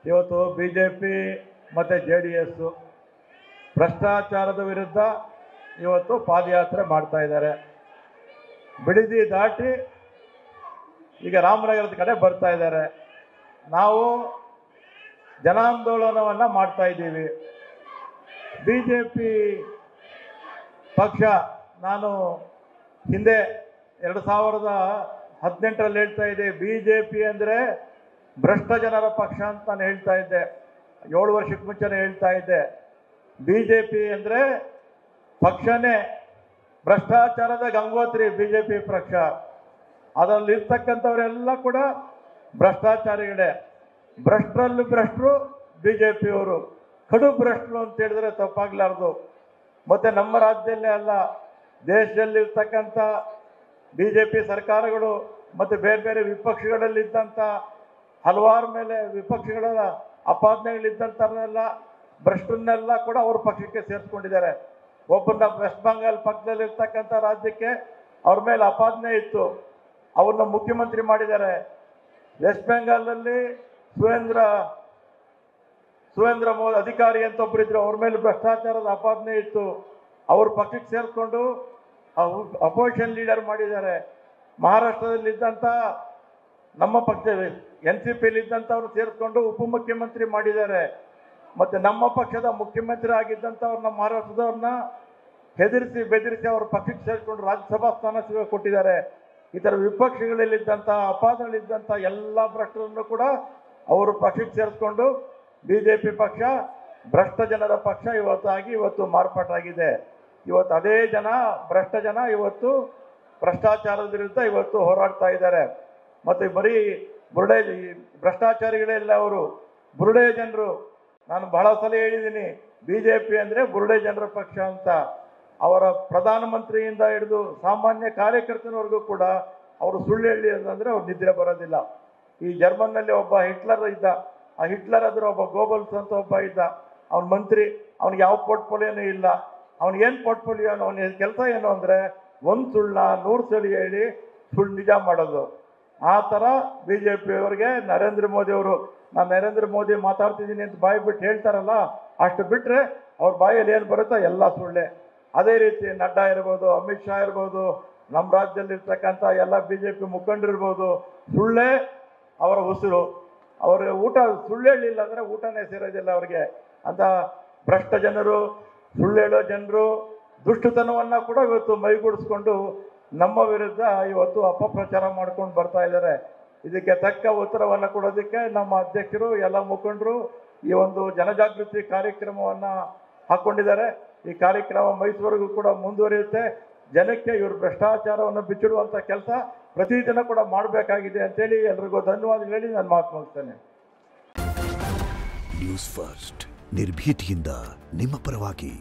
ಇವತ್ತು BJP ಮತ್ತು JDS ಭ್ರಷ್ಟಾಚಾರದ ವಿರುದ್ಧ ಇವತ್ತು ಪಾದಯಾತ್ರೆ ಮಾಡ್ತಾ ಇದ್ದಾರೆ. ಬಿಡದಿ ದಾಟಿ ಈಗ ರಾಮನಗರದ ಕಡೆ ಬರ್ತಾ ಇದ್ದಾರೆ. ನಾವು ಜನಾಂದೋಲನವನ್ನು ಮಾಡ್ತಾ ಇದ್ದೀವಿ. BJP ಪಕ್ಷ ನಾನು ಹಿಂದೆ 2018ರಲ್ಲಿ ಹೇಳ್ತಾ ಇದ್ದೆ, BJP ಅಂದರೆ ಭ್ರಷ್ಟ ಜನರ ಪಕ್ಷ ಅಂತ ನಾನು ಹೇಳ್ತಾ ಇದ್ದೆ. 7 ವರ್ಷಕ್ಕೆ ಮುಂಚೆನೇ ಹೇಳ್ತಾ ಇದ್ದೆ. BJP ಅಂದರೆ ಪಕ್ಷನೇ ಭ್ರಷ್ಟಾಚಾರದ ಗಂಗೋತ್ರಿ BJP ಪಕ್ಷ. ಅದರಲ್ಲಿರ್ತಕ್ಕಂಥವರೆಲ್ಲ ಕೂಡ ಭ್ರಷ್ಟಾಚಾರಿಗಳೇ. ಭ್ರಷ್ಟರಲ್ಲಿ ಭ್ರಷ್ಟರು BJP ಅವರು, ಕಡು ಭ್ರಷ್ಟರು ಅಂತ ಹೇಳಿದ್ರೆ ತಪ್ಪಾಗಲಾರ್ದು. ಮತ್ತು ನಮ್ಮ ರಾಜ್ಯದಲ್ಲೇ ಅಲ್ಲ, ದೇಶದಲ್ಲಿರ್ತಕ್ಕಂಥ BJP ಸರ್ಕಾರಗಳು ಮತ್ತು ಬೇರೆ ಬೇರೆ ವಿಪಕ್ಷಗಳಲ್ಲಿದ್ದಂಥ ಹಲವಾರು ಮೇಲೆ ವಿಪಕ್ಷಗಳ ಆಪಾದನೆಗಳಿದ್ದಂಥವ್ರನ್ನೆಲ್ಲ ಭ್ರಷ್ಟರನ್ನೆಲ್ಲ ಕೂಡ ಅವ್ರ ಪಕ್ಷಕ್ಕೆ ಸೇರಿಸ್ಕೊಂಡಿದ್ದಾರೆ. ಒಬ್ಬರನ್ನ ವೆಸ್ಟ್ ಬೆಂಗಾಲ್ ಪಕ್ಕದಲ್ಲಿರ್ತಕ್ಕಂಥ ರಾಜ್ಯಕ್ಕೆ ಅವ್ರ ಮೇಲೆ ಆಪಾದನೆ ಇತ್ತು, ಅವ್ರನ್ನ ಮುಖ್ಯಮಂತ್ರಿ ಮಾಡಿದ್ದಾರೆ. ವೆಸ್ಟ್ ಬೆಂಗಾಲಲ್ಲಿ ಸುರೇಂದ್ರ ಮೋದಿ ಅಧಿಕಾರಿ ಅಂತ ಒಬ್ಬರಿದ್ರು, ಅವ್ರ ಮೇಲೆ ಭ್ರಷ್ಟಾಚಾರದ ಆಪಾದನೆ ಇತ್ತು, ಅವ್ರ ಪಕ್ಷಕ್ಕೆ ಸೇರಿಸ್ಕೊಂಡು ಅಪೋಸಿಷನ್ ಲೀಡರ್ ಮಾಡಿದ್ದಾರೆ. ಮಹಾರಾಷ್ಟ್ರದಲ್ಲಿದ್ದಂಥ ನಮ್ಮ ಪಕ್ಷ NCPಯಲ್ಲಿದ್ದಂಥವ್ರು ಸೇರಿಸ್ಕೊಂಡು ಉಪಮುಖ್ಯಮಂತ್ರಿ ಮಾಡಿದ್ದಾರೆ. ಮತ್ತು ನಮ್ಮ ಪಕ್ಷದ ಮುಖ್ಯಮಂತ್ರಿ ಆಗಿದ್ದಂಥವ್ರನ್ನ ಮಹಾರಾಷ್ಟ್ರದವ್ರನ್ನ ಹೆದರಿಸಿ ಬೆದರಿಸಿ ಅವ್ರ ಪಕ್ಷಕ್ಕೆ ಸೇರಿಸ್ಕೊಂಡು ರಾಜ್ಯಸಭಾ ಸ್ಥಾನ ಕೊಟ್ಟಿದ್ದಾರೆ. ಈ ಥರ ವಿಪಕ್ಷಗಳಲ್ಲಿದ್ದಂಥ ಅಪಾದಗಳಿದ್ದಂಥ ಎಲ್ಲ ಭ್ರಷ್ಟರನ್ನು ಕೂಡ ಅವರು ಪಕ್ಷಕ್ಕೆ ಸೇರಿಸ್ಕೊಂಡು BJP ಪಕ್ಷ ಭ್ರಷ್ಟ ಜನರ ಪಕ್ಷ ಇವತ್ತು ಮಾರ್ಪಾಟಾಗಿದೆ. ಇವತ್ತು ಅದೇ ಜನ ಭ್ರಷ್ಟ ಜನ ಇವತ್ತು ಭ್ರಷ್ಟಾಚಾರದ ವಿರುದ್ಧ ಇವತ್ತು ಹೋರಾಡ್ತಾ ಇದ್ದಾರೆ. ಮತ್ತು ಬರೀ ಬುರುಡೆ ಭ್ರಷ್ಟಾಚಾರಿಗಳೆಲ್ಲ ಅವರು ಬುರುಡೆ ಜನರು. ನಾನು ಬಹಳ ಸಲ ಹೇಳಿದ್ದೀನಿ, BJP ಅಂದರೆ ಬುರುಡೆ ಜನರ ಪಕ್ಷ ಅಂತ. ಅವರ ಪ್ರಧಾನಮಂತ್ರಿಯಿಂದ ಹಿಡಿದು ಸಾಮಾನ್ಯ ಕಾರ್ಯಕರ್ತನವರೆಗೂ ಕೂಡ ಅವರು ಸುಳ್ಳು ಹೇಳಿ ಅಂತಂದರೆ ಅವ್ರು ನಿದ್ರೆ ಬರೋದಿಲ್ಲ. ಈ ಜರ್ಮನ್ನಲ್ಲಿ ಒಬ್ಬ ಹಿಟ್ಲರ್ ಇದ್ದ, ಆ ಹಿಟ್ಲರ್ ಆದ್ರೆ ಒಬ್ಬ ಗೋಬಲ್ಸ್ ಅಂತ ಒಬ್ಬ ಇದ್ದ, ಅವನ ಮಂತ್ರಿ. ಅವ್ನಿಗೆ ಯಾವ ಪೋರ್ಟ್ಫೋಲಿಯೋನೂ ಇಲ್ಲ. ಅವ್ನಿಗೇನು ಪೋರ್ಟ್ಫೋಲಿಯೋ, ಅವನ ಕೆಲಸ ಏನು ಅಂದರೆ ಒಂದು ಸುಳ್ಳನ್ನ 100 ಸಲ ಹೇಳಿ ಸುಳ್ಳು ನಿಜ ಮಾಡೋದು. ಆ ಥರ BJP ಅವರಿಗೆ ನರೇಂದ್ರ ಮೋದಿ ಅವರು, ನಾನು ನರೇಂದ್ರ ಮೋದಿ ಮಾತಾಡ್ತಿದ್ದೀನಿ ಅಂತ ಬಾಯಿ ಬಿಟ್ಟು ಹೇಳ್ತಾರಲ್ಲ, ಅಷ್ಟು ಬಿಟ್ಟರೆ ಅವ್ರ ಬಾಯಲ್ಲಿ ಏನು ಬರುತ್ತೋ ಎಲ್ಲ ಸುಳ್ಳೆ. ಅದೇ ರೀತಿ ನಡ್ಡಾ ಇರ್ಬೋದು, ಅಮಿತ್ ಶಾ ಇರ್ಬೋದು, ನಮ್ಮ ರಾಜ್ಯದಲ್ಲಿರ್ತಕ್ಕಂಥ ಎಲ್ಲ BJP ಮುಖಂಡರಿರ್ಬೋದು, ಸುಳ್ಳೇ ಅವರ ಉಸಿರು. ಅವ್ರಿಗೆ ಊಟ ಸುಳ್ಳು ಹೇಳಿಲ್ಲ ಅಂದರೆ ಊಟನೇ ಸೇರೋದಿಲ್ಲ ಅವ್ರಿಗೆ. ಅಂತ ಭ್ರಷ್ಟ ಜನರು, ಸುಳ್ಳು ಹೇಳೋ ಜನರು ದುಷ್ಟತನವನ್ನು ಕೂಡ ಇವತ್ತು ಮೈಗೂಡಿಸ್ಕೊಂಡು ನಮ್ಮ ವಿರುದ್ಧ ಇವತ್ತು ಅಪಪ್ರಚಾರ ಮಾಡ್ಕೊಂಡು ಬರ್ತಾ ಇದ್ದಾರೆ. ಇದಕ್ಕೆ ತಕ್ಕ ಉತ್ತರವನ್ನು ಕೊಡೋದಕ್ಕೆ ನಮ್ಮ ಅಧ್ಯಕ್ಷರು ಎಲ್ಲ ಮುಖಂಡರು ಈ ಒಂದು ಜನಜಾಗೃತಿ ಕಾರ್ಯಕ್ರಮವನ್ನು ಹಾಕ್ಕೊಂಡಿದ್ದಾರೆ. ಈ ಕಾರ್ಯಕ್ರಮ ಮೈಸೂರಿಗೂ ಕೂಡ ಮುಂದುವರಿಯುತ್ತೆ. ಜನಕ್ಕೆ ಇವರು ಭ್ರಷ್ಟಾಚಾರವನ್ನು ಬಿಚ್ಚಿಡುವಂಥ ಕೆಲಸ ಪ್ರತಿದಿನ ಕೂಡ ಮಾಡಬೇಕಾಗಿದೆ ಅಂತೇಳಿ ಎಲ್ರಿಗೂ ಧನ್ಯವಾದ ಹೇಳಿ ನಾನು ಮಾತು ಮುಗಿಸ್ತೇನೆ. ನ್ಯೂಸ್ ಫಸ್ಟ್, ನಿರ್ಭೀತಿಯಿಂದ ನಿಮ್ಮ ಪರವಾಗಿ.